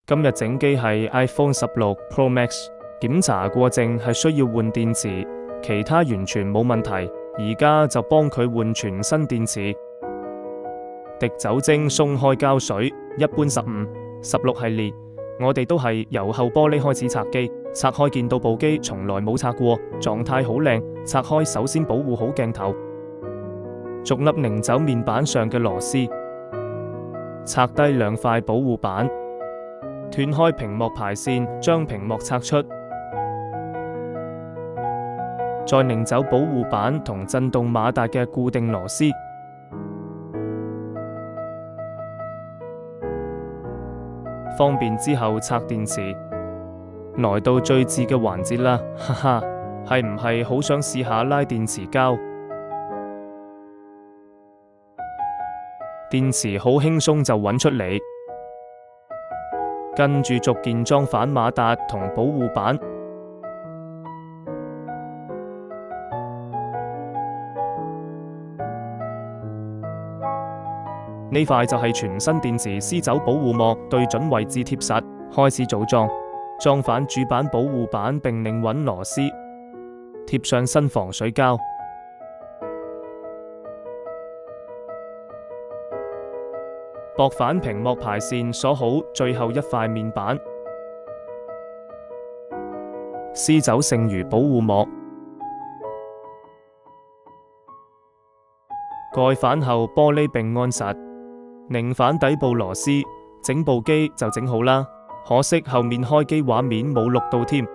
今日整機係 iPhone 16 Pro Max， 檢查過證係需要換電池，其他完全冇問題。而家就幫佢換全新電池。滴酒精鬆開膠水，一般15、16系列，我哋都係由後玻璃開始拆機，拆開見到部機從來冇拆過，狀態好靚。拆開首先保護好鏡頭，逐粒擰走面板上嘅螺絲，拆低兩塊保護板，斷開屏幕排線，將屏幕拆出，再擰走保護板同震動馬達嘅固定螺絲，方便之後拆電池。來到最智嘅環節啦，哈哈，係唔係好想試下拉電池膠？電池好輕鬆就揾出嚟，跟住逐件裝反馬達同保護板。呢塊就係全新電池，撕走保護膜，對準位置貼實，開始組裝。裝反主板保護板並擰穩螺絲，貼上新防水膠。駁反屏幕排線，鎖好最後一塊面板，撕走剩餘保護膜。蓋反後玻璃並按實，擰反底部螺絲，整部機就整好啦。可惜後面開機畫面冇錄到添。